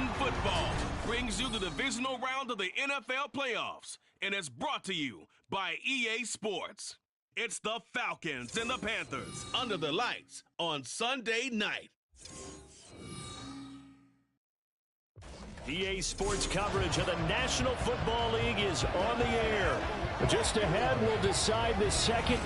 Madden Football brings you the divisional round of the NFL playoffs, and it's brought to you by EA Sports. It's the Falcons and the Panthers under the lights on Sunday night. EA Sports coverage of the National Football League is on the air. Just ahead, we'll decide the second.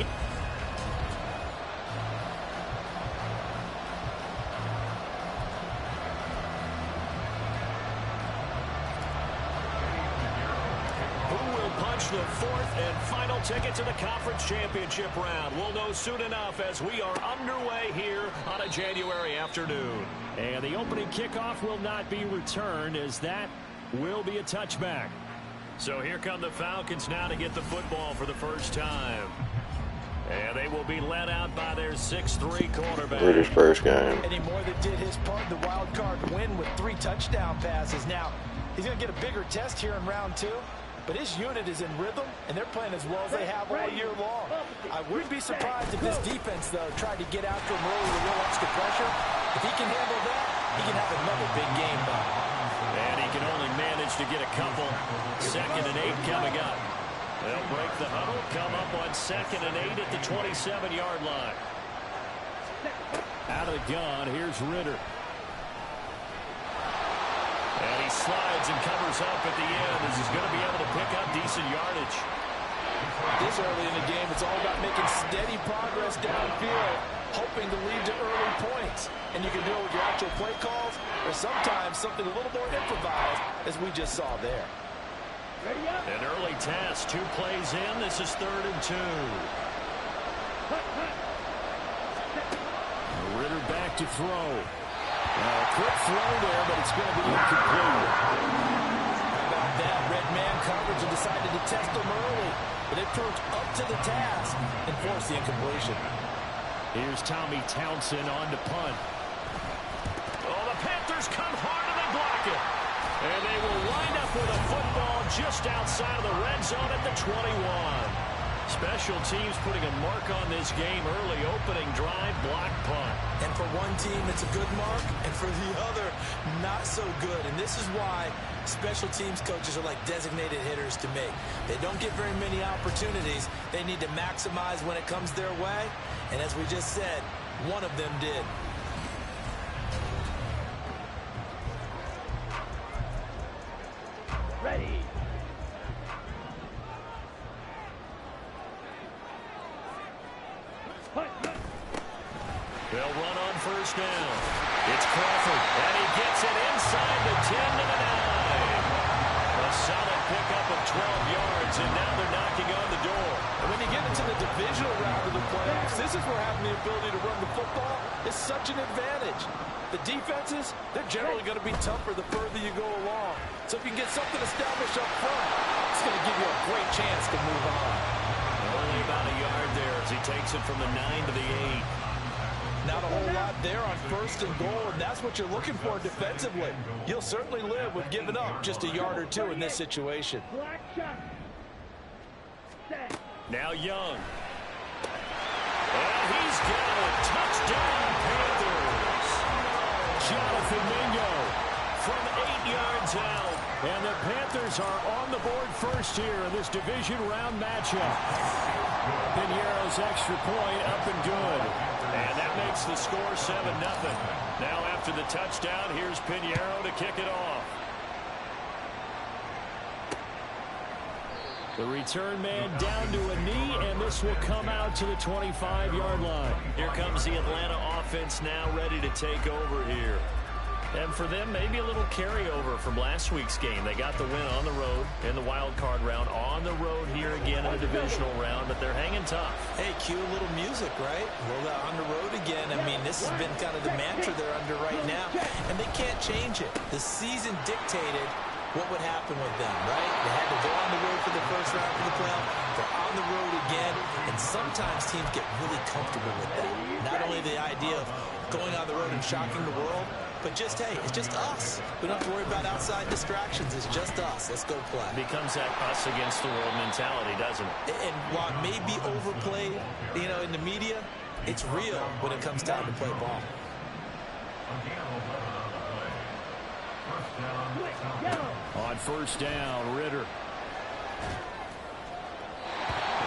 The fourth and final ticket to the conference championship round. We'll know soon enough as we are underway here on a January afternoon. And the opening kickoff will not be returned, as that will be a touchback. So here come the Falcons now to get the football for the first time. And they will be led out by their 6'3" quarterback. British first game. Eddie Moore that did his part in the wild card win with 3 touchdown passes. Now, he's going to get a bigger test here in round 2. But his unit is in rhythm, and they're playing as well as they have all year long. I wouldn't be surprised if this defense, though, tried to get after him early with real extra pressure. If he can handle that, he can have another big game, though. And he can only manage to get a couple. 2nd and 8 coming up. They'll break the huddle, come up on 2nd and 8 at the 27-yard line. Out of the gun, here's Ritter. And he slides and covers up at the end as he's going to be able to pick up decent yardage. This early in the game, it's all about making steady progress downfield, hoping to lead to early points. And you can do it with your actual play calls, or sometimes something a little more improvised, as we just saw there. An early test, 2 plays in. This is 3rd and 2. Ritter back to throw. A quick throw there, but it's going to be incomplete. How about that? Red man coverage and decided to test them early. But they proved up to the task and forced the incompletion. Here's Tommy Townsend on to punt. Oh, the Panthers come hard and they block it. And they will wind up with a football just outside of the red zone at the 21. Special teams putting a mark on this game early. Opening drive, block punt. And for one team, it's a good mark, and for the other, not so good. And this is why special teams coaches are like designated hitters to me. They don't get very many opportunities. They need to maximize when it comes their way. And as we just said, one of them did. Ready. They'll run on first down. It's Crawford, and he gets it inside the 10 to the 9. A solid pickup of 12 yards, and now they're knocking on the door. And when you get into the divisional round of the playoffs, this is where having the ability to run the football is such an advantage. The defenses, they're generally going to be tougher the further you go along. So if you can get something established up front, it's going to give you a great chance to move on. Only about a yard there as he takes it from the 9 to the 8. Not a whole lot there on 1st and goal, and that's what you're looking for defensively. You'll certainly live with giving up just a yard or 2 in this situation. Now Young. And he's got a touchdown, Panthers. Jonathan Mingo from 8 yards out. And the Panthers are on the board first here in this division round matchup. Piñeiro's extra point up and good. And that makes the score 7-0. Now after the touchdown, here's Piñeiro to kick it off. The return man down to a knee, and this will come out to the 25-yard line. Here comes the Atlanta offense now ready to take over here. And for them, maybe a little carryover from last week's game. They got the win on the road in the wild card round, on the road here again in the divisional round, but they're hanging tough. Hey, cue a little music, right? Well, on the road again. I mean, this has been kind of the mantra they're under right now, and they can't change it. The season dictated what would happen with them, right? They had to go on the road for the first round of the playoff. They're on the road again, and sometimes teams get really comfortable with that. Not only the idea of going on the road and shocking the world, but just, hey, it's just us. We don't have to worry about outside distractions. It's just us. Let's go play. It becomes that us against the world mentality, doesn't it? And while it may be overplayed, you know, in the media, it's real when it comes time to play ball. On first down, Ritter.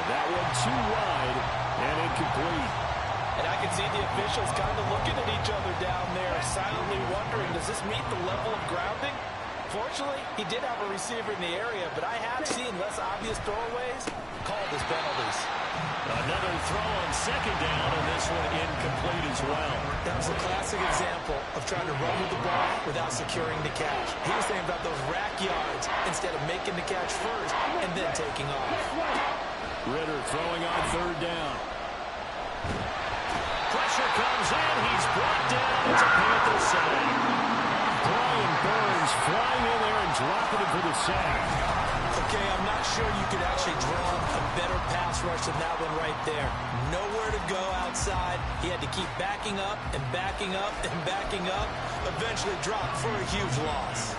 That one too wide and incomplete. And I can see the officials kind of looking at each other down there, silently wondering, does this meet the level of grounding? Fortunately, he did have a receiver in the area, but I have seen less obvious throwaways called as penalties. Another throw on second down, and this one incomplete as well. That was a classic example of trying to run with the ball without securing the catch. He was thinking about those rack yards instead of making the catch first and then taking off. Ritter throwing on third down. Pressure comes in. He's brought down. It's a Panther sack. Brian Burns flying in there and dropping it for the sack. Okay, I'm not sure you could actually draw a better pass rush than that one right there. Nowhere to go outside. He had to keep backing up and backing up and backing up. Eventually dropped for a huge loss.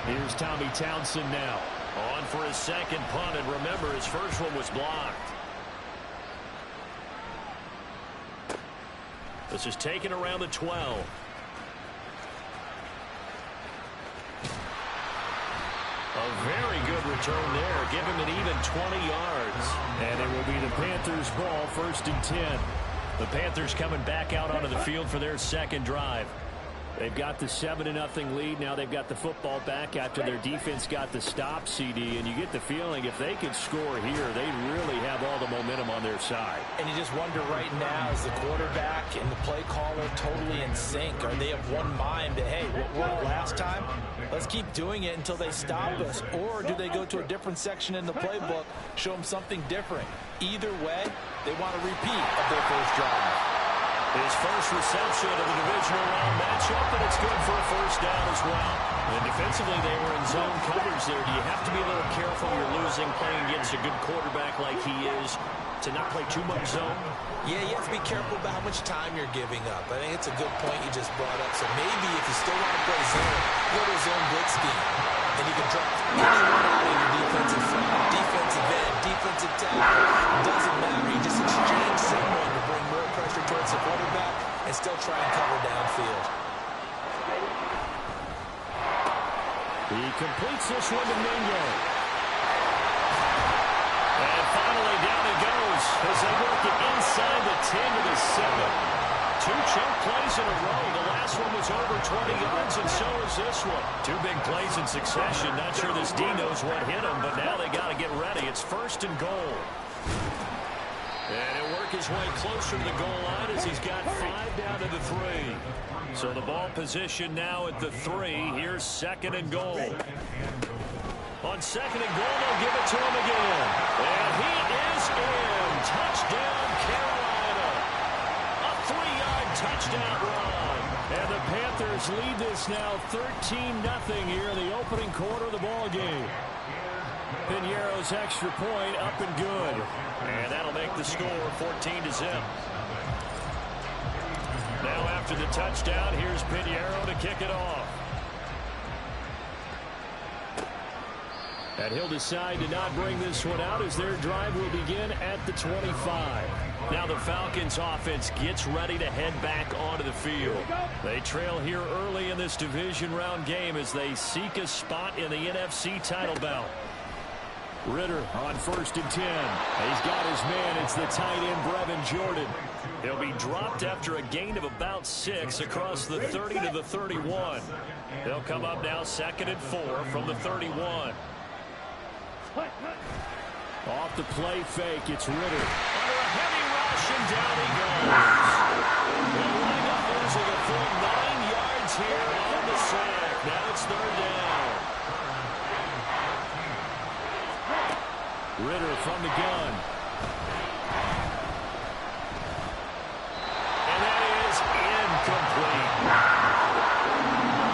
Here's Tommy Townsend now. On for his second punt, and remember, his first one was blocked. This is taken around the 12. A very good return there. Give him an even 20 yards. And it will be the Panthers' ball, 1st and 10. The Panthers coming back out onto the field for their second drive. They've got the 7-0 lead. Now they've got the football back after their defense got the stop, CD. And you get the feeling if they could score here, they really have all the momentum on their side. And you just wonder right now, is the quarterback and the play caller totally in sync? Are they of one mind that, hey, what worked last time? Let's keep doing it until they stop us. Or do they go to a different section in the playbook, show them something different? Either way, they want a repeat of their first drive. His first reception of the divisional round matchup, and it's good for a first down as well. And defensively, they were in zone coverage there. Do you have to be a little careful when you're losing, playing against a good quarterback like he is, to not play too much zone? Yeah, you have to be careful about how much time you're giving up. I think it's a good point you just brought up. So maybe if you still want to play zone, go to a zone blitz scheme. And you can drop anyone out of your defensive front, defensive end, defensive tackle. It doesn't matter. You just exchange someone to bring more pressure towards the quarterback and still try and cover downfield. He completes this one to Mingo. And finally down it goes as they work it inside the 10 to the 7. 2 chunk plays in a row. The last one was over 20 yards, and so is this one. 2 big plays in succession. Not sure this D knows what hit him, but now they got to get ready. It's 1st and goal. And he'll work his way closer to the goal line as he's got 5 down to the 3. So the ball position now at the 3. Here's 2nd and goal. On 2nd and goal, they'll give it to him again. And he is in. Touchdown, Carolina. A 3-yard touchdown run. And the Panthers lead this now 13-0 here in the opening quarter of the ball game. Piñeiro's extra point up and good. And that'll make the score 14-0. Now after the touchdown, here's Piñeiro to kick it off. And he'll decide to not bring this one out as their drive will begin at the 25. Now the Falcons offense gets ready to head back onto the field. They trail here early in this division round game as they seek a spot in the NFC title bout. Ritter on 1st and 10. He's got his man. It's the tight end, Brevin Jordan. He'll be dropped after a gain of about 6 across the 30 to the 31. They'll come up now 2nd and 4 from the 31. Off the play fake, it's Ritter. Under a heavy rush, and down he goes. They'll wind up losing a full 9 yards here on the sack. Now it's 3rd down. Ritter from the gun. And that is incomplete.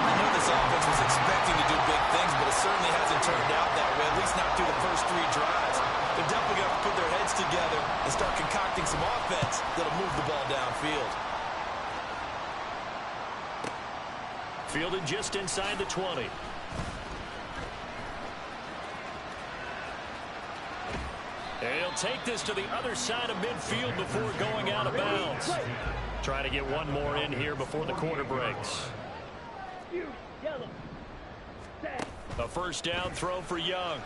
I know this offense was expecting to do big things, but it certainly hasn't turned out that way, at least not through the first 3 drives. They're definitely going to put their heads together and start concocting some offense that'll move the ball downfield. Fielded just inside the 20. And he'll take this to the other side of midfield before going out of bounds. Trying to get one more in here before the quarter breaks. A first down throw for Young.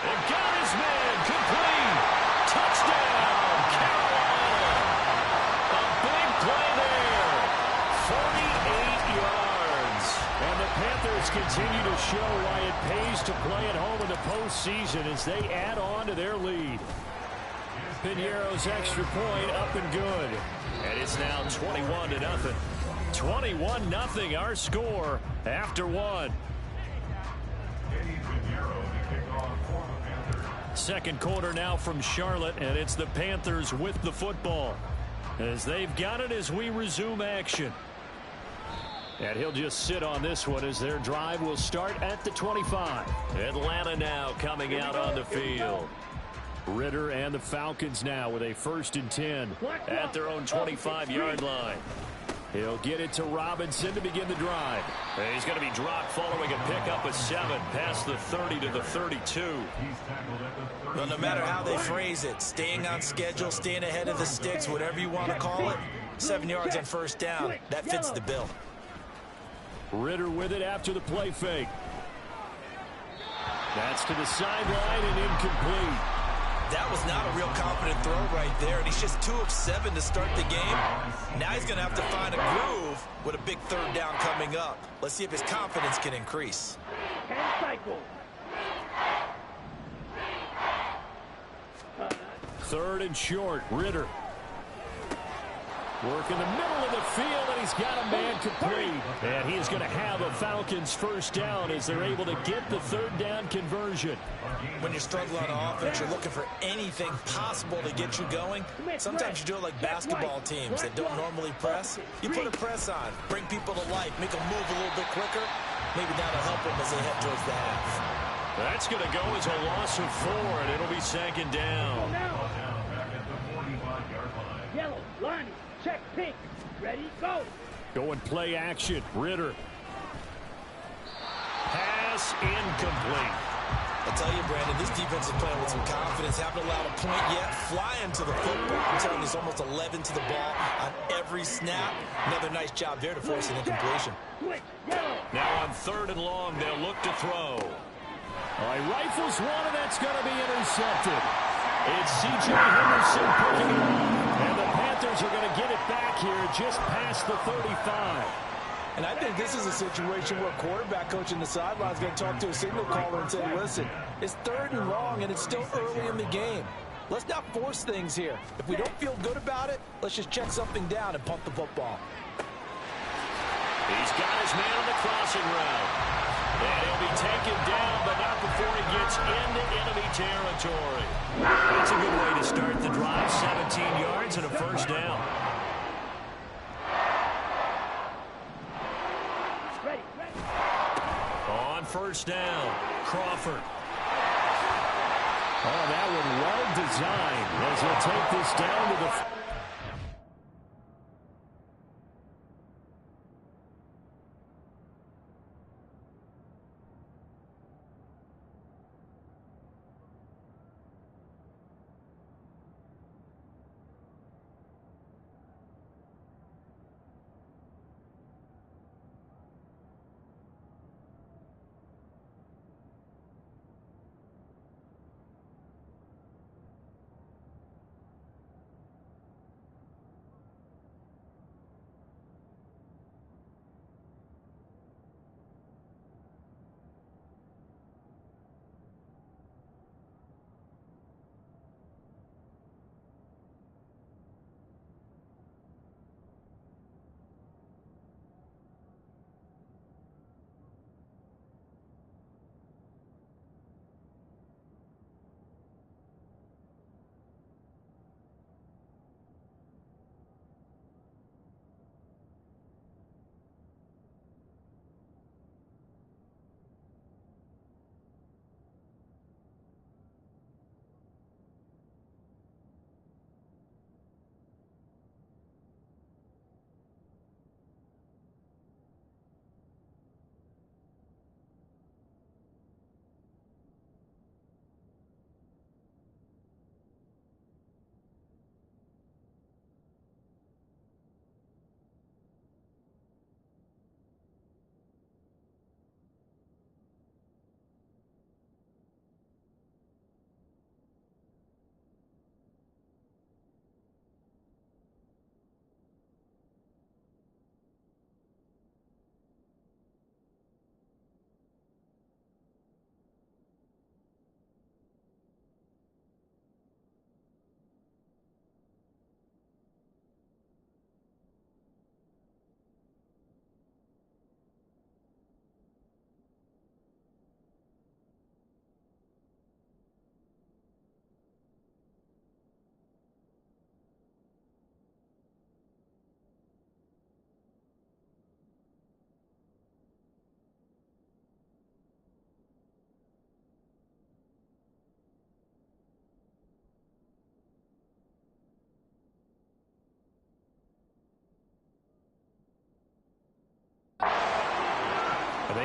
And got his man. Complete. Touchdown, Carolina. A big play there. 48 yards. And the Panthers continue to show why it pays to play at home in the postseason as they add on to their lead. Piñeiro's extra point up and good. And it's now 21-0. 21-0 our score after one. Second quarter now from Charlotte, and it's the Panthers with the football as they've got it as we resume action. And he'll just sit on this one as their drive will start at the 25. Atlanta now coming out on the field. Ritter and the Falcons now with a 1st and 10 at their own 25-yard line. He'll get it to Robinson to begin the drive. And he's going to be dropped following a pickup of 7 past the 30 to the 32. Well, no matter how they phrase it, staying on schedule, staying ahead of the sticks, whatever you want to call it, 7 yards on first down. That fits the bill. Ritter with it after the play fake. That's to the sideline and incomplete. That was not a real confident throw right there, and he's just 2 of 7 to start the game. Now he's going to have to find a groove with a big 3rd down coming up. Let's see if his confidence can increase. 3rd and short, Ritter. Work in the middle of the field, and he's got a man complete. And he is going to have a Falcons 1st down as they're able to get the 3rd down conversion. When you're struggling on offense, you're looking for anything possible to get you going. Sometimes you do it like basketball teams that don't normally press. You put a press on, bring people to life, make them move a little bit quicker. Maybe that'll help them as they head towards the half. That's going to go as a loss of 4, and it'll be 2nd down. Yellow, line, check, pink, ready, go. Go and play action, Ritter. Pass incomplete. I tell you, Brandon, this defense is playing with some confidence. Haven't allowed a point yet. Flying to the football. I'm telling you, it's almost 11 to the ball on every snap. Another nice job there to force an incompletion. Now on 3rd and long, they'll look to throw. All right, rifles one, and that's going to be intercepted. It's C.J. Henderson picking it up. And the Panthers are going to get it back here just past the 35. And I think this is a situation where a quarterback coach in the sideline is going to talk to a signal caller and say, listen, it's 3rd and long, and it's still early in the game. Let's not force things here. If we don't feel good about it, let's just check something down and punt the football. He's got his man on the crossing route. And he'll be taken down, but not before he gets into enemy territory. That's a good way to start the drive. 17 yards and a 1st down. On 1st down, Crawford. Oh, that one well designed as he'll take this down to the...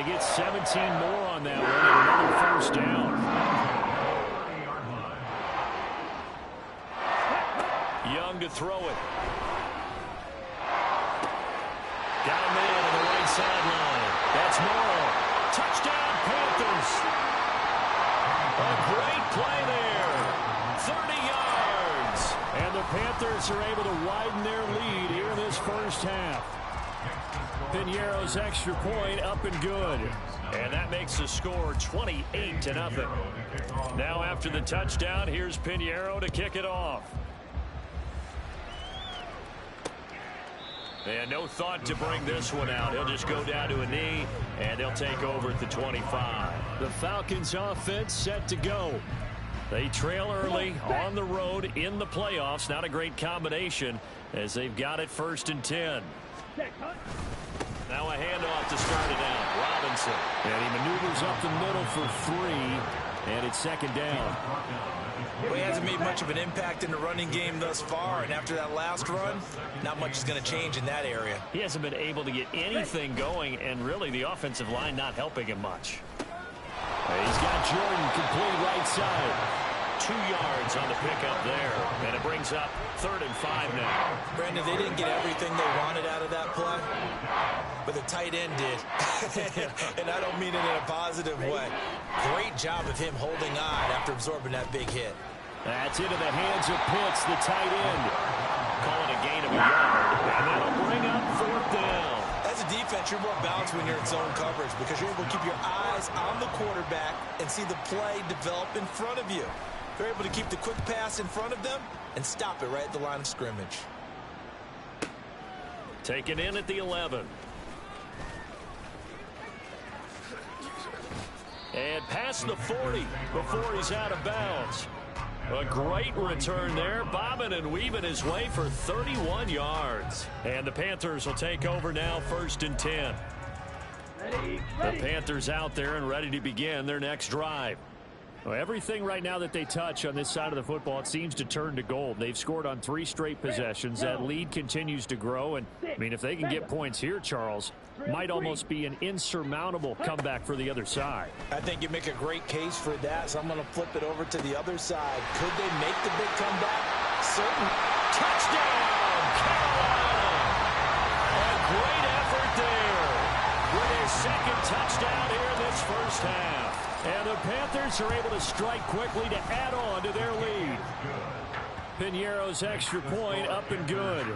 They get 17 more on that one and another first down. Young to throw it. Got him in on the right sideline. That's Morrow. Touchdown, Panthers. A great play there. 30 yards. And the Panthers are able to widen their lead here in this first half. Piñeiro's extra point up and good. And that makes the score 28-0. Now after the touchdown, here's Piñeiro to kick it off. And no thought to bring this one out. He'll just go down to a knee, and they'll take over at the 25. The Falcons' offense set to go. They trail early on the road in the playoffs. Not a great combination as they've got it 1st and 10. Now a handoff to start it out. Robinson. And he maneuvers up the middle for 3, and it's 2nd down. Well, he hasn't made much of an impact in the running game thus far, and after that last run, not much is going to change in that area. He hasn't been able to get anything going, and really the offensive line not helping him much. He's got Jordan complete right side. 2 yards on the pickup there, and it brings up 3rd and 5 now. Brandon, they didn't get everything they wanted out of that play, but the tight end did. And I don't mean it in a positive way. Great job of him holding on after absorbing that big hit. That's into the hands of Pitts, the tight end. Call it a gain of a yard, and that'll bring up 4th down. As a defense, you're more balanced when you're in zone coverage because you're able to keep your eyes on the quarterback and see the play develop in front of you. They're able to keep the quick pass in front of them and stop it right at the line of scrimmage. Taken in at the 11. And past the 40 before he's out of bounds. A great return there, bobbing and weaving his way for 31 yards. And the Panthers will take over now, 1st and 10. The Panthers out there and ready to begin their next drive. Well, everything right now that they touch on this side of the football, it seems to turn to gold. They've scored on 3 straight possessions. That lead continues to grow. And, I mean, if they can get points here, Charles, might almost be an insurmountable comeback for the other side. I think you make a great case for that, so I'm going to flip it over to the other side. Could they make the big comeback? Certainly. Touchdown, Carolina! A great effort there with his 2nd touchdown here in this first half. And the Panthers are able to strike quickly to add on to their lead. Piñeiro's extra point up and good.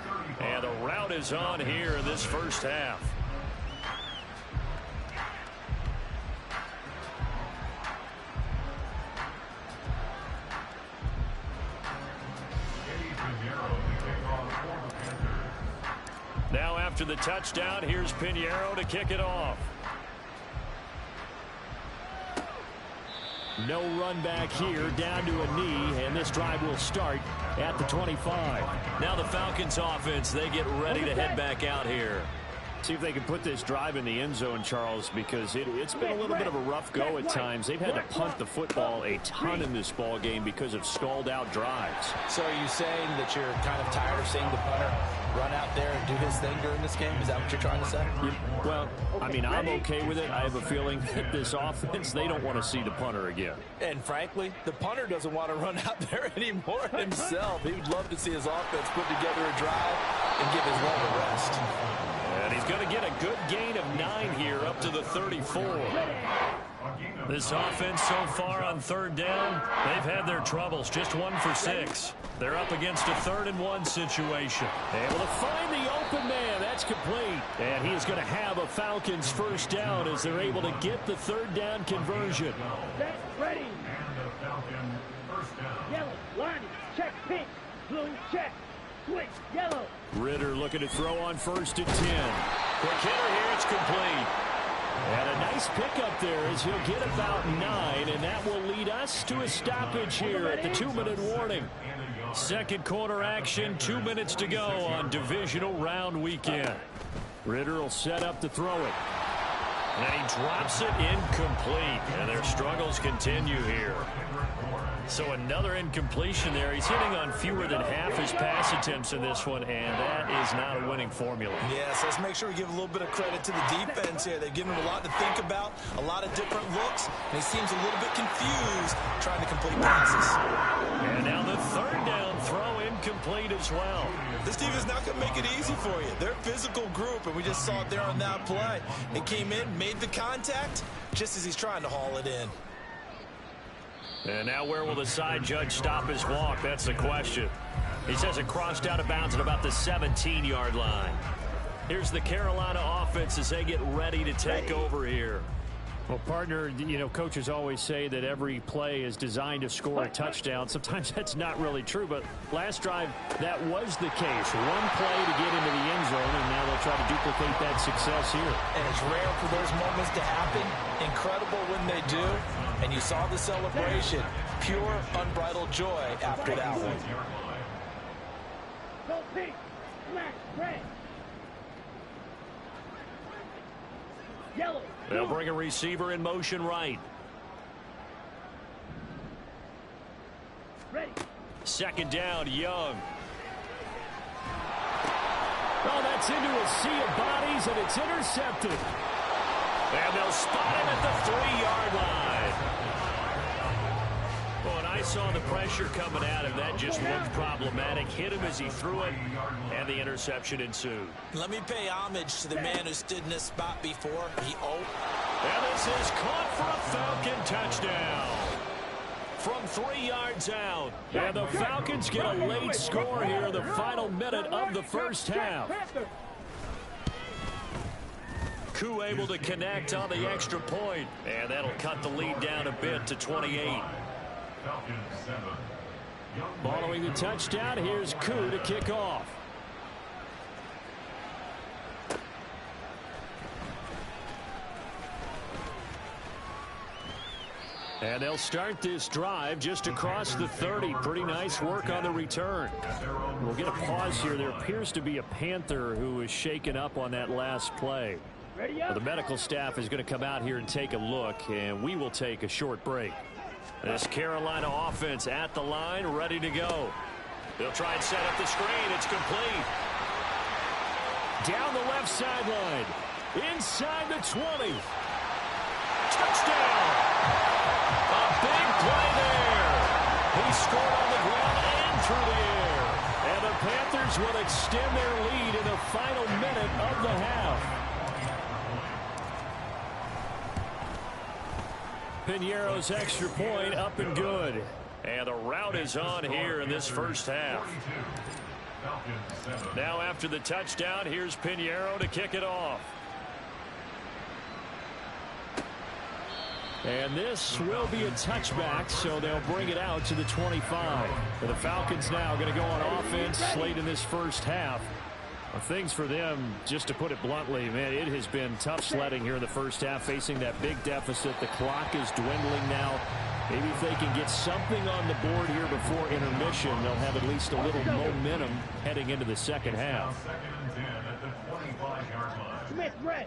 And the rout is on here in this first half. Now after the touchdown, here's Piñeiro to kick it off. No run back here, down to a knee, and this drive will start at the 25. Now the Falcons offense, they get ready to head back out here. See if they can put this drive in the end zone, Charles, because it's been a little bit of a rough go at times. They've had to punt the football a ton in this ball game because of stalled out drives. So are you saying that you're kind of tired of seeing the punter run out there and do his thing during this game? Is that what you're trying to say? Well, I mean, I'm okay with it. I have a feeling that this offense, they don't want to see the punter again. And frankly, the punter doesn't want to run out there anymore himself. He would love to see his offense put together a drive and give his leg a rest. And he's going to get a good gain of 9 here up to the 34. This offense so far on 3rd down, they've had their troubles. Just 1 for 6. They're up against a 3rd and 1 situation. Able to find the open man. That's complete. And he is going to have a Falcons first down as they're able to get the 3rd down conversion. Set, ready. Yellow, line, check, pink, blue, check, switch, yellow. Ritter looking to throw on 1st and 10. Quick hitter here, it's complete. And a nice pickup there as he'll get about 9, and that will lead us to a stoppage here at the 2-minute warning. 2nd quarter action, 2 minutes to go on divisional round weekend. Ritter will set up to throw it. And he drops it incomplete, and their struggles continue here. So another incompletion there. He's hitting on fewer than half his pass attempts in this one, and that is not a winning formula. Yes, let's make sure we give a little bit of credit to the defense here. They've given him a lot to think about, a lot of different looks, and he seems a little bit confused trying to complete passes. And now the third down throw incomplete as well. This team is not going to make it easy for you. They're a physical group, and we just saw it there on that play. It came in, made the contact, just as he's trying to haul it in. And now where will the side judge stop his walk? That's the question. He says it crossed out of bounds at about the 17-yard line. Here's the Carolina offense as they get ready to take over here. Well, partner, you know, coaches always say that every play is designed to score a touchdown. Sometimes that's not really true, but last drive, that was the case. One play to get into the end zone, and now they'll try to duplicate that success here. And it's rare for those moments to happen. Incredible when they do. And you saw the celebration. Pure, unbridled joy after that one. Go pink, black, red. Yellow. They'll bring a receiver in motion right. Ready. Second down, Young. Oh, that's into a sea of bodies, and it's intercepted. And they'll spot him at the 3-yard line. Well, and I saw the pressure coming at him. That just looked problematic. Hit him as he threw it, and the interception ensued. Let me pay homage to the man who stood in this spot before. And this is caught for a Falcon touchdown. From 3 yards out. And the Falcons get a late score here, the final minute of the first half. Koo able to connect on the extra point. And that'll cut the lead down a bit to 28. Following the touchdown, here's Koo to kick off. And they'll start this drive just across the 30. Pretty nice work on the return. We'll get a pause here. There appears to be a Panther who is shaken up on that last play. The medical staff is going to come out here and take a look, and we will take a short break. This Carolina offense at the line, ready to go. They'll try and set up the screen. It's complete. Down the left sideline. Inside the 20. Touchdown. A big play there. He scored on the ground and through the air. And the Panthers will extend their lead in the final minute of the half. Piñeiro's extra point up and good. And the route is on here in this first half. Now after the touchdown, here's Piñeiro to kick it off. And this will be a touchback, so they'll bring it out to the 25. And the Falcons now going to go on offense late in this first half. Well, things for them, just to put it bluntly, man, it has been tough sledding here in the first half, facing that big deficit. The clock is dwindling now. Maybe if they can get something on the board here before intermission, they'll have at least a little momentum heading into the second half. Smith, red.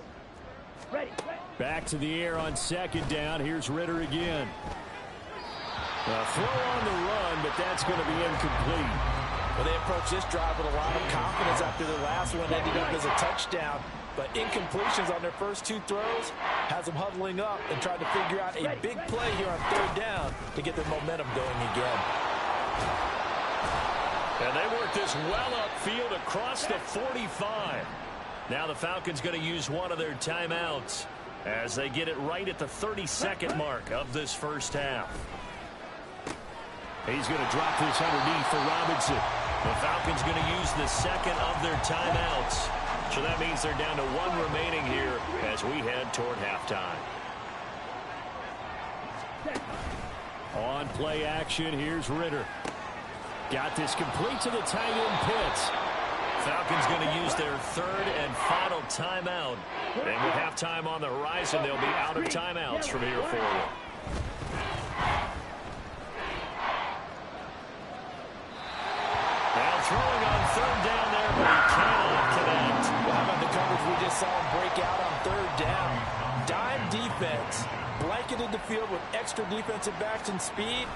Ready. Back to the air on second down. Here's Ritter again. A throw on the run, but that's going to be incomplete. Well, they approached this drive with a lot of confidence after the last one ended up as a touchdown. But incompletions on their first 2 throws has them huddling up and trying to figure out a big play here on third down to get their momentum going again. And they work this well upfield across the 45. Now the Falcons going to use one of their timeouts as they get it right at the 32nd mark of this first half. He's going to drop this underneath for Robinson. The Falcons going to use the second of their timeouts. So that means they're down to 1 remaining here as we head toward halftime. On play action, here's Ritter. Got this complete to the tight end Pitts. Falcons going to use their third and final timeout. And with halftime on the horizon, they'll be out of timeouts from here forward. Now throwing on third down there, but he cannot connect. Well, how about the coverage we just saw him break out on third down? Dime defense, blanketed the field with extra defensive backs and speed.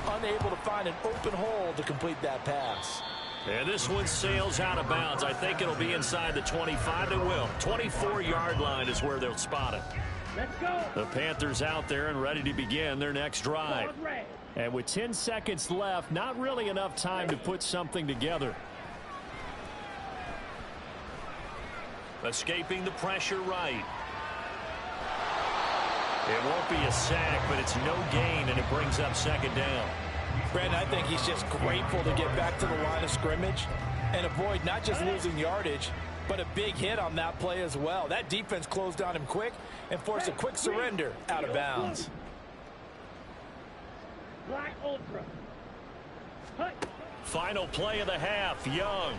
unable to find an open hole to complete that pass. And this one sails out of bounds. I think it'll be inside the 25. It will. 24-yard line is where they'll spot it. Let's go. The Panthers out there and ready to begin their next drive. And with 10 seconds left, not really enough time to put something together. Escaping the pressure right. It won't be a sack, but it's no gain, and it brings up second down. Brandon, I think he's just grateful to get back to the line of scrimmage and avoid not just losing yardage, but a big hit on that play as well. That defense closed on him quick and forced a quick surrender out of bounds. Black Ultra. Final play of the half, Young.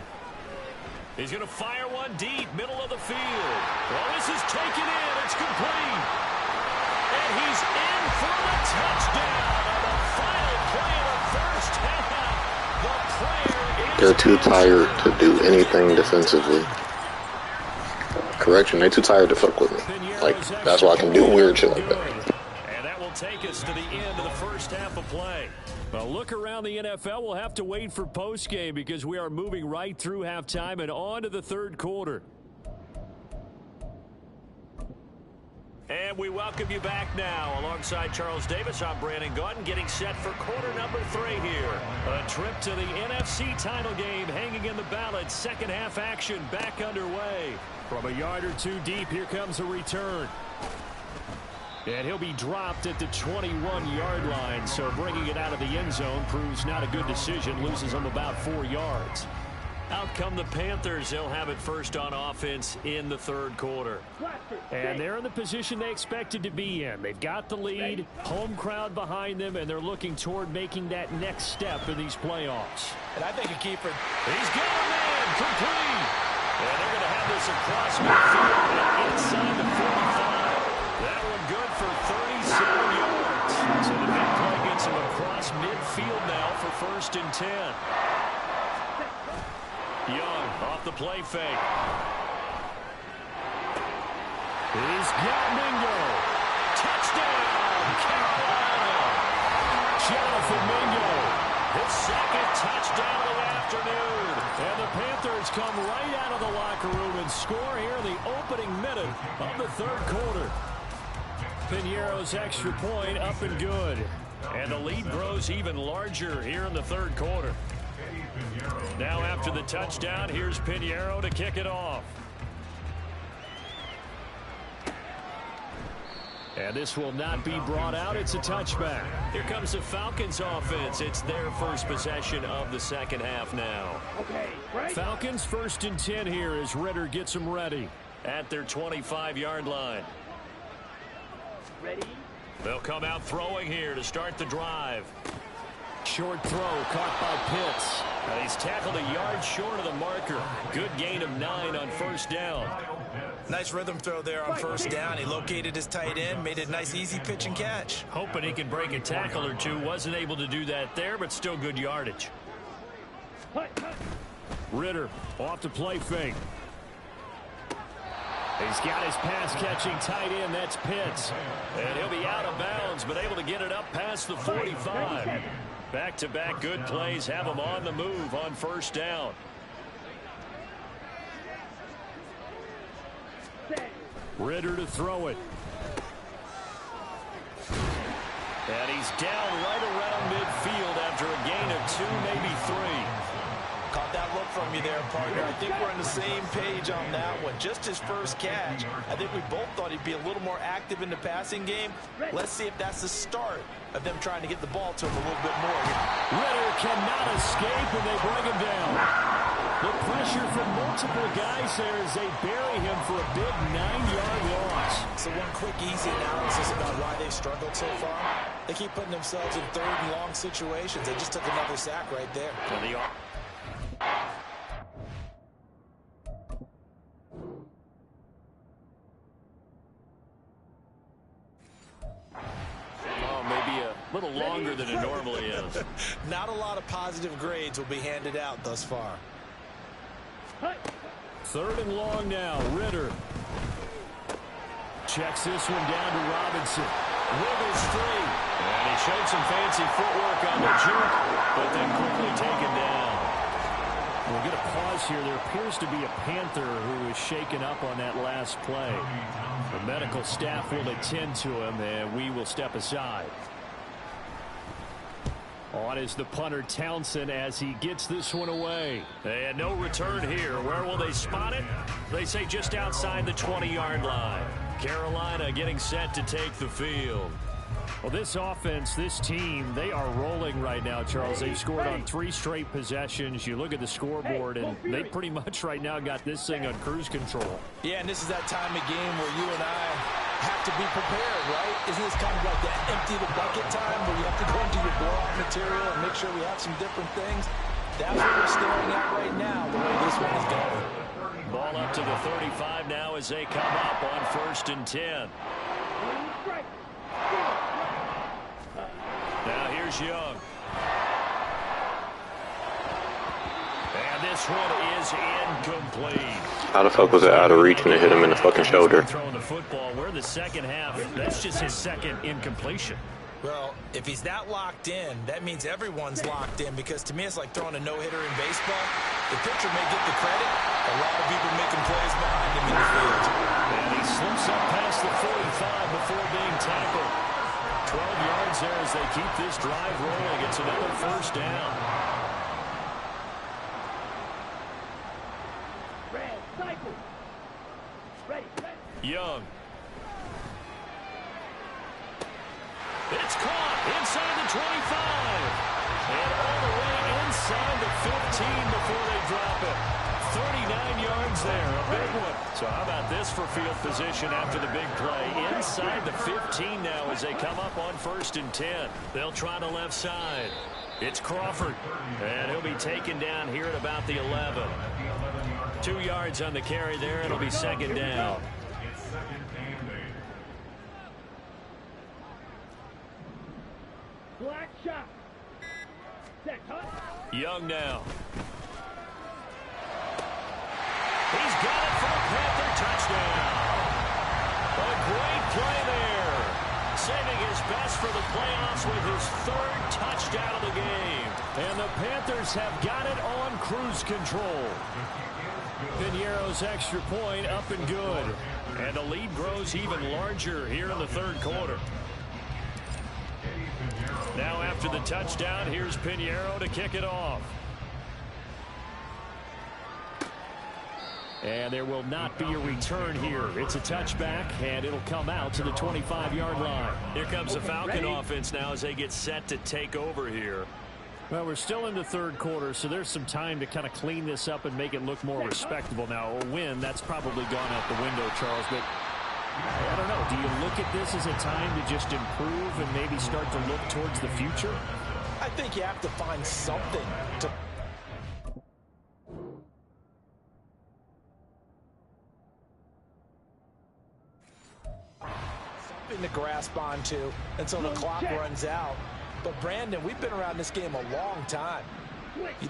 He's going to fire one deep, middle of the field. Well, this is taken in. It's complete. And he's in for the touchdown on the final play of the first half. The player is... They're too tired to do anything defensively. Correction, they're too tired to fuck with me. Like, that's why I can do weird shit like that. And that will take us to the end of the first half of play. A look around the NFL. We'll have to wait for postgame because we are moving right through halftime and on to the third quarter. And we welcome you back now. Alongside Charles Davis, I'm Brandon Gaudin, getting set for quarter number 3 here. A trip to the NFC title game hanging in the balance. Second half action back underway. From a yard or two deep, here comes a return. And he'll be dropped at the 21-yard line, so bringing it out of the end zone proves not a good decision. Loses him about 4 yards. Out come the Panthers. They'll have it first on offense in the third quarter. And they're in the position they expected to be in. They've got the lead, home crowd behind them, and they're looking toward making that next step in these playoffs. And I think a key for... He's got a man, complete. And they're going to have this across midfield and inside the 45. That one good for 37 yards. So the big play gets him across midfield now for 1st and 10. Young off the play fake. He's got Mingo. Touchdown, Carolina. Jonathan Mingo. His second touchdown of the afternoon. And the Panthers come right out of the locker room and score here in the opening minute of the third quarter. Piñeiro's extra point up and good. And the lead grows even larger here in the third quarter. Now after the touchdown, here's Piñeiro to kick it off. And this will not be brought out. It's a touchback. Here comes the Falcons offense. It's their first possession of the second half now. Falcons 1st and 10 here as Ritter gets them ready at their 25-yard line. Ready? They'll come out throwing here to start the drive. Short throw caught by Pitts. He's tackled a yard short of the marker. Good gain of 9 on first down. Nice rhythm throw there on first down. He located his tight end, made a nice easy pitch and catch. Hoping he can break a tackle or two. Wasn't able to do that there, but still good yardage. Ritter off the play fake. He's got his pass-catching tight end. That's Pitts. And he'll be out of bounds, but able to get it up past the 45. Back-to-back good plays have him on the move on first down. Ritter to throw it. And he's down right around midfield after a gain of 2, maybe 3. Caught that look from you there, partner. I think we're on the same page on that one. Just his first catch. I think we both thought he'd be a little more active in the passing game. Let's see if that's the start of them trying to get the ball to him a little bit more. Ritter cannot escape, and they bring him down. The pressure from multiple guys there as they bury him for a big 9-yard loss. So one quick, easy analysis about why they've struggled so far. They keep putting themselves in 3rd and long situations. They just took another sack right there. Maybe a little longer than it normally is. Not a lot of positive grades will be handed out thus far. 3rd and long now. Ritter checks this one down to Robinson. Wiggles free. And he showed some fancy footwork on the juke, but then quickly taken down. We'll get a pause here. There appears to be a Panther who is shaken up on that last play. The medical staff will attend to him, and we will step aside. On is the punter Townsend as he gets this one away. And no return here. Where will they spot it? They say just outside the 20-yard line. Carolina getting set to take the field. Well, this offense, this team, they are rolling right now, Charles. They've scored on 3 straight possessions. You look at the scoreboard, and they pretty much right now got this thing on cruise control. Yeah, and this is that time of game where you and I have to be prepared, right? Isn't this kind of like that empty the bucket time where you have to go into your blowout material and make sure we have some different things? That's what we're staring at right now, the way this one is going. Ball up to the 35 now as they come up on 1st and 10. Now here's Young. And this one is incomplete. How the fuck was it out of reach and it hit him in the fucking shoulder? Throwing the football. We're in the second half. That's just his second incompletion. Well, if he's that locked in, that means everyone's locked in, because to me it's like throwing a no-hitter in baseball. The pitcher may get the credit. A lot of people making plays behind him in the field. And he slips up past the 45 before being tackled. 12 yards there as they keep this drive rolling. It's another 1st down. Young. It's caught inside the 25. And all the way inside the 15 before they drop it. 39 yards there, a big one. So how about this for field position after the big play? Inside the 15 now as they come up on 1st and 10. They'll try the left side. It's Crawford. And he'll be taken down here at about the 11. 2 yards on the carry there. It'll be 2nd down. Black shot. Young now. He's got it for a Panther touchdown. A great play there. Saving his best for the playoffs with his 3rd touchdown of the game. And the Panthers have got it on cruise control. Piñeiro's extra point up and good. And the lead grows even larger here in the 3rd quarter. Now after the touchdown, here's Piñeiro to kick it off. And there will not be a return here. It's a touchback, and it'll come out to the 25-yard line. Here comes the Falcon offense now as they get set to take over here. Well, we're still in the 3rd quarter, so there's some time to kind of clean this up and make it look more respectable. Now, a win, that's probably gone out the window, Charles, but I don't know. Do you look at this as a time to just improve and maybe start to look towards the future? I think you have to find something to... something to grasp onto until the clock runs out. But, Brandon, we've been around this game a long time.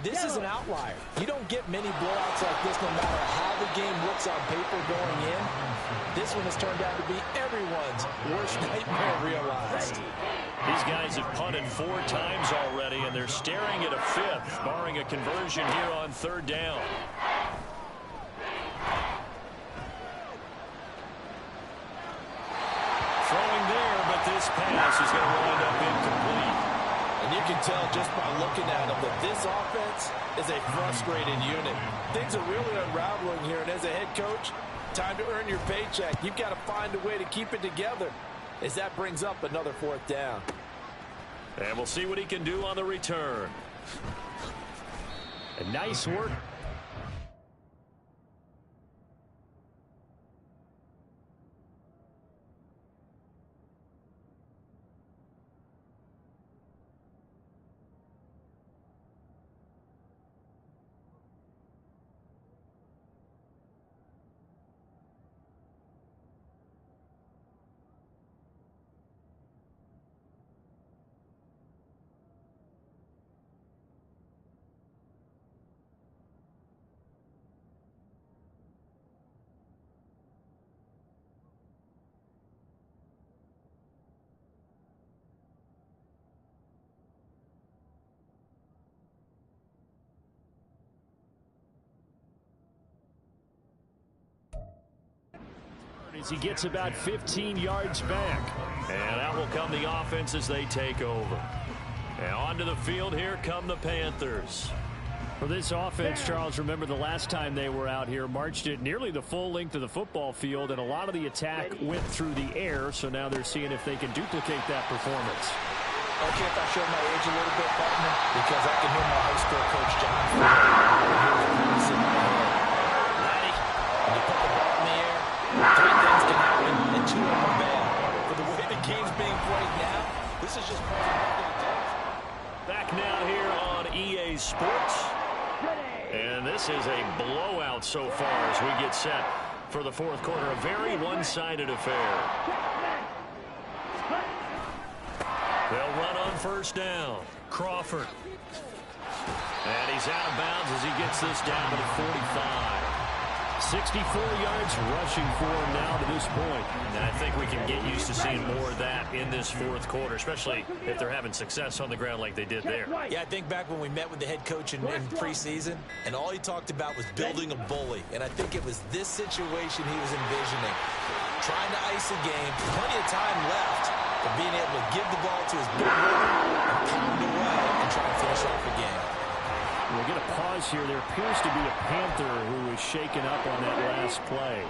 This is an outlier. You don't get many blowouts like this no matter how the game looks on paper going in. This one has turned out to be everyone's worst nightmare realized. These guys have punted 4 times already, and they're staring at a 5th, barring a conversion here on 3rd down. Throwing there, but this pass is going to wind up incomplete. And you can tell just by looking at them that this offense is a frustrated unit. Things are really unraveling here, and as a head coach, time to earn your paycheck. You've got to find a way to keep it together as that brings up another 4th down. And we'll see what he can do on the return. A nice work. As he gets about 15 yards back. And out will come the offense as they take over. And onto the field, here come the Panthers. For this offense, Charles, remember the last time they were out here, marched it nearly the full length of the football field, and a lot of the attack went through the air, so now they're seeing if they can duplicate that performance. Okay, if I show my age a little bit, partner, because I can hear my high school coach, John. Laddie, when you put the ball in the air, three things can happen, and two of them are bad. For the way the game's being played now, this is just part of what it does. Back now here on EA Sports. And this is a blowout so far as we get set for the fourth quarter. A very one-sided affair. They'll run on first down. Crawford. And he's out of bounds as he gets this down to the 45. 64 yards rushing for him now to this point. And I think we can get used to seeing more of that in this fourth quarter, especially if they're having success on the ground like they did there. Yeah, I think back when we met with the head coach in preseason, and all he talked about was building a bully. And I think it was this situation he was envisioning. Trying to ice a game, plenty of time left, but being able to give the ball to his big brother and pound away and try to finish off the game. We'll get a pause here. There appears to be a Panther who is shaken up on that last play.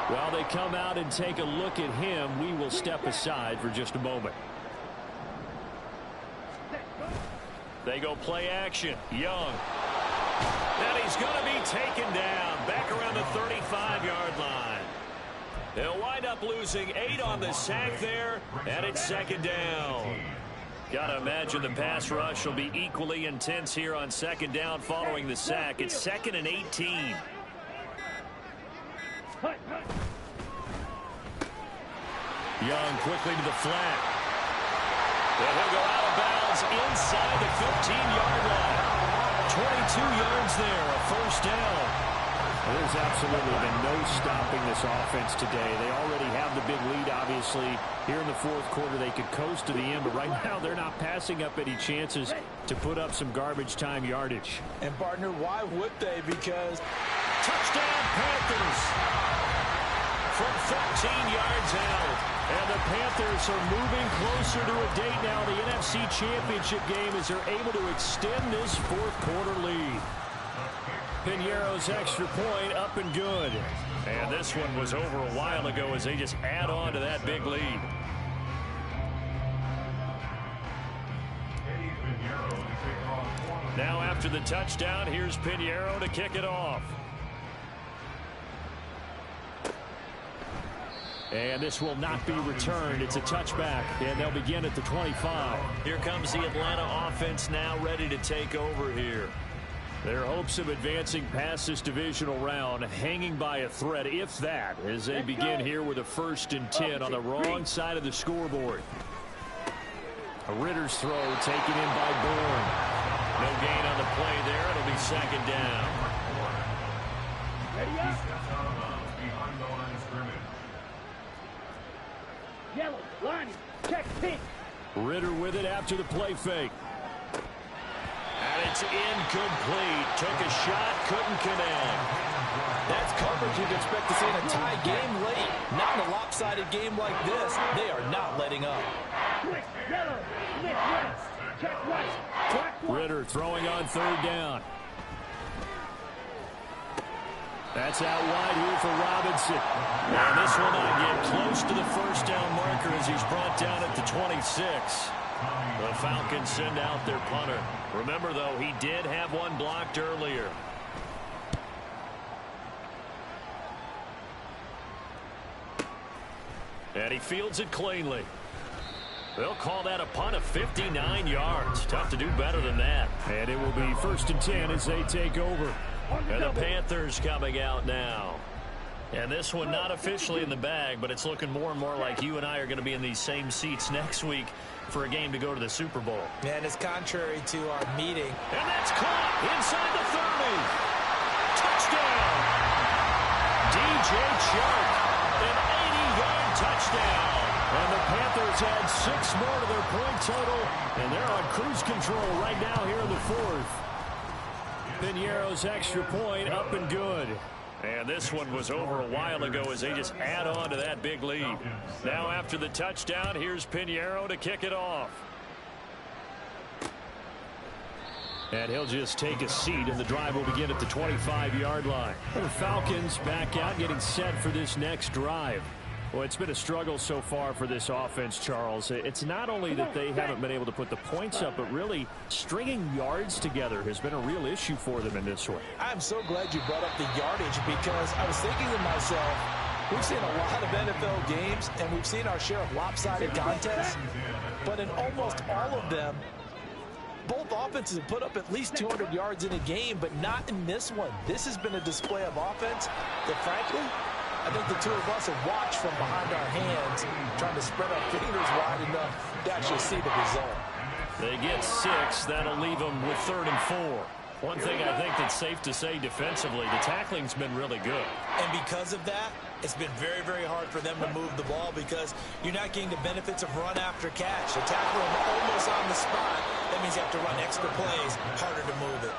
While they come out and take a look at him, we will step aside for just a moment. They go play action. Young. And he's going to be taken down back around the 35-yard line. They'll wind up losing 8 on the sack there, and it's second down. Got to imagine the pass rush will be equally intense here on second down following the sack. It's 2nd and 18. Young quickly to the flat. And he'll go out of bounds inside the 15-yard line. 22 yards there, a first down. There's absolutely been no stopping this offense today. They already have the big lead, obviously. Here in the fourth quarter, they could coast to the end, but right now they're not passing up any chances to put up some garbage time yardage. And, partner, why would they? Because touchdown Panthers from 13 yards out. And the Panthers are moving closer to a date now, the NFC Championship game, as they're able to extend this fourth quarter lead. Piñeiro's extra point up and good. And this one was over a while ago as they just add on to that big lead. Now after the touchdown, here's Piñeiro to kick it off. And this will not be returned. It's a touchback, and they'll begin at the 25. Here comes the Atlanta offense now ready to take over here. Their hopes of advancing past this divisional round hanging by a thread, if that, as they begin here with a 1st and 10 on the wrong side of the scoreboard. A Ritter's throw taken in by Bourne. No gain on the play there. It'll be second down. Ready up. Yellow, line, check, pink. Ritter with it after the play fake. And it's incomplete. Took a shot, couldn't connect. That's coverage you'd expect to see in a tie game late. Not in a lopsided game like this. They are not letting up. Switch, yellow, split right, check right, black one. Ritter throwing on 3rd down. That's out wide here for Robinson. And this will not get close to the first down marker as he's brought down at the 26. The Falcons send out their punter. Remember, though, he did have one blocked earlier. And he fields it cleanly. They'll call that a punt of 59 yards. Tough to do better than that. And it will be 1st and 10 as they take over. And the Panthers coming out now. And this one not officially in the bag, but it's looking more and more like you and I are going to be in these same seats next week for a game to go to the Super Bowl. And it's contrary to our meeting. And that's caught inside the 30. Touchdown. DJ Chark. An 80-yard touchdown. And the Panthers add 6 more to their point total, and they're on cruise control right now here in the 4th. Piñeiro's extra point up and good. And this one was over a while ago as they just add on to that big lead. Now after the touchdown, here's Pinheiro to kick it off. And he'll just take a seat, and the drive will begin at the 25-yard line. The Falcons back out, getting set for this next drive. Well, it's been a struggle so far for this offense, Charles. It's not only that they haven't been able to put the points up, but really stringing yards together has been a real issue for them in this one. I'm so glad you brought up the yardage, because I was thinking to myself, we've seen a lot of NFL games, and we've seen our share of lopsided contests, but in almost all of them, both offenses have put up at least 200 yards in a game, but not in this one. This has been a display of offense that, frankly, I think the two of us have watched from behind our hands, trying to spread our fingers wide enough to actually see the result. They get 6. That'll leave them with 3rd and 4. One thing I think that's safe to say defensively, the tackling's been really good. And because of that, it's been very, very hard for them to move the ball because you're not getting the benefits of run after catch. They tackle them almost on the spot. That means you have to run extra plays, harder to move it.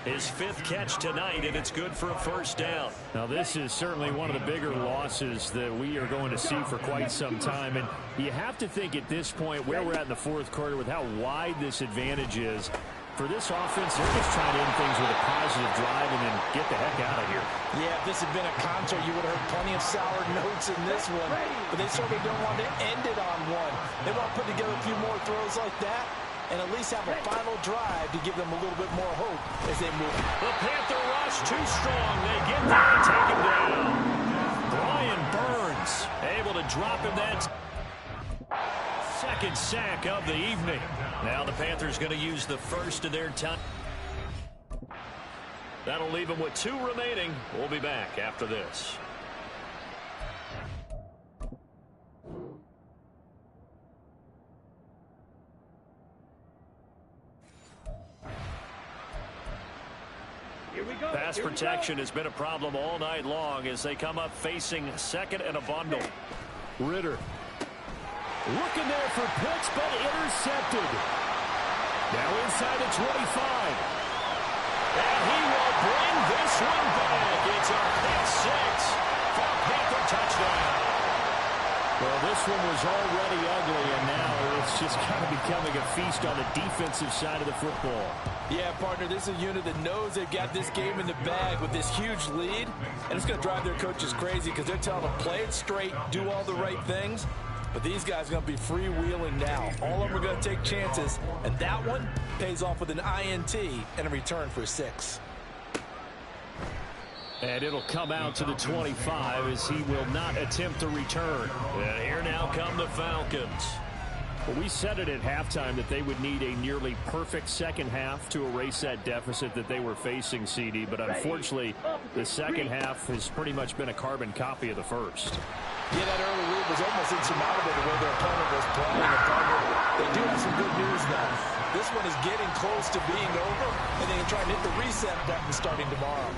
His 5th catch tonight, and it's good for a 1st down. Now, this is certainly one of the bigger losses that we are going to see for quite some time. And you have to think at this point where we're at in the 4th quarter with how wide this advantage is. For this offense, they're just trying to end things with a positive drive and then get the heck out of here. Yeah, if this had been a concert, you would have heard plenty of sour notes in this one. But they certainly don't want to end it on one. They want to put together a few more throws like that and at least have a final drive to give them a little bit more hope as they move. The Panther rush too strong. They get there and take him down. Brian Burns able to drop him that 2nd sack of the evening. Now the Panthers going to use the first of their time. That'll leave them with 2 remaining. We'll be back after this. Pass protection has been a problem all night long as they come up facing 2nd and a bundle. Ritter looking there for Pitts, but intercepted. Now inside the 25. And he will bring this one back. It's a pick 6 for a Panther touchdown. Well, this one was already ugly, and now it's just kind of becoming a feast on the defensive side of the football. Yeah, partner, this is a unit that knows they've got this game in the bag with this huge lead, and it's going to drive their coaches crazy because they're telling them play it straight, do all the right things. But these guys are going to be freewheeling now. All of them are going to take chances, and that one pays off with an INT and a return for 6. And it'll come out to the 25 as he will not attempt to return. And here now come the Falcons. Well, we said it at halftime that they would need a nearly perfect second half to erase that deficit that they were facing, CD. But unfortunately, the second half has pretty much been a carbon copy of the first. Yeah, that early lead was almost insurmountable the way their opponent was playing. And partner, they do have some good news now. This one is getting close to being over, and they can try and hit the reset button starting tomorrow.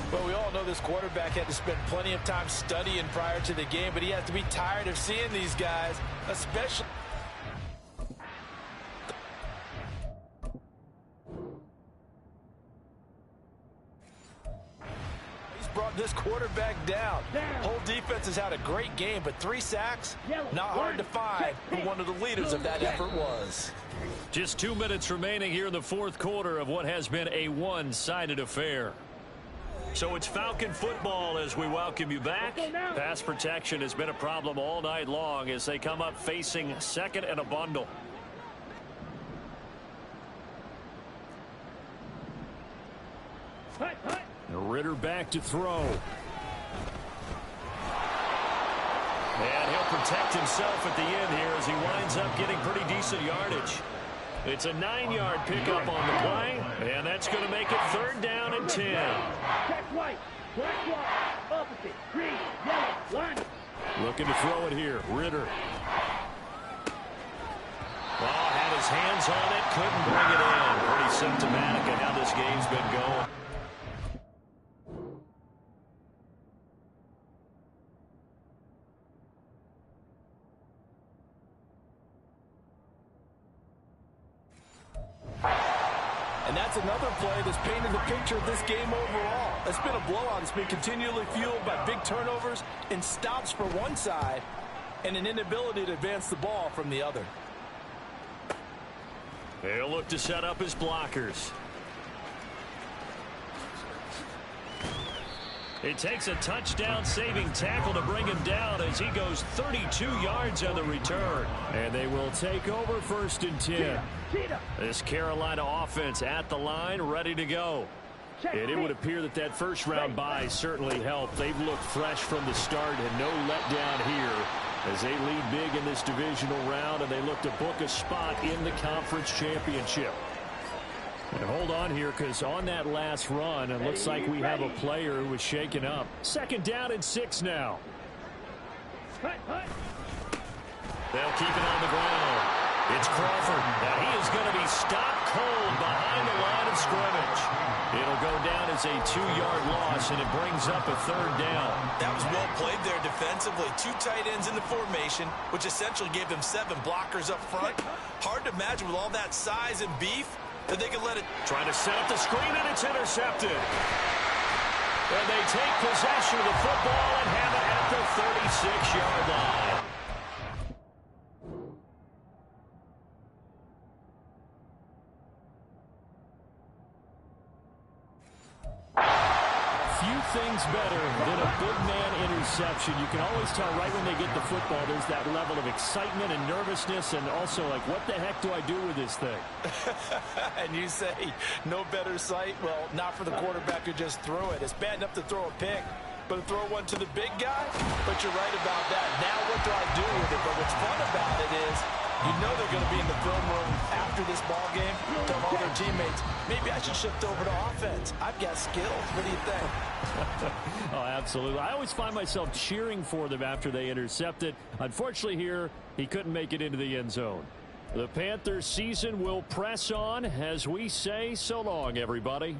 But we all know this quarterback had to spend plenty of time studying prior to the game, but he has to be tired of seeing these guys, especially. He's brought this quarterback down. Whole defense has had a great game, but 3 sacks, not hard to find who one of the leaders of that effort was. Just 2 minutes remaining here in the 4th quarter of what has been a one-sided affair. So it's Falcon football as we welcome you back. Pass protection has been a problem all night long as they come up facing 2nd and a bundle. Ritter back to throw. And he'll protect himself at the end here as he winds up getting pretty decent yardage. It's a 9-yard pickup on the play, and that's going to make it 3rd down and 10. Check white, black wall, opposite, green, yellow, line. Looking to throw it here, Ritter. Oh, had his hands on it, couldn't bring it in. Pretty symptomatic of how this game's been going. And that's that's another play that's painted the picture of this game overall. It's been a blowout. It's been continually fueled by big turnovers and stops for one side and an inability to advance the ball from the other. They'll look to set up his blockers. It takes a touchdown-saving tackle to bring him down as he goes 32 yards on the return. And they will take over 1st and 10. This Carolina offense at the line, ready to go. And it would appear that that first-round bye certainly helped. They've looked fresh from the start and no letdown here as they lead big in this divisional round, and they look to book a spot in the conference championship. And hold on here, because on that last run, it looks like we have a player who was shaken up. 2nd down and 6 now. They'll keep it on the ground. It's Crawford. Now he is going to be stopped cold behind the line of scrimmage. It'll go down as a 2-yard loss, and it brings up a 3rd down. That was well played there defensively. 2 tight ends in the formation, which essentially gave them 7 blockers up front. Hard to imagine with all that size and beef that they could let it. Trying to set up the screen, and it's intercepted. And they take possession of the football and have it at the 36-yard line. Few things better than a big man interception. You can always tell right when they get the football, there's that level of excitement and nervousness, and also like, what the heck do I do with this thing? And you say, no better sight? Well, not for the quarterback who just threw it. It's bad enough to throw a pick, but to throw one to the big guy? But you're right about that. Now what do I do with it? But what's fun about it is, you know they're going to be in the film room after this ball game, tell all their teammates, maybe I should shift over to offense. I've got skills. What do you think? Oh, absolutely. I always find myself cheering for them after they intercept it. Unfortunately here, he couldn't make it into the end zone. The Panthers season will press on as we say so long, everybody.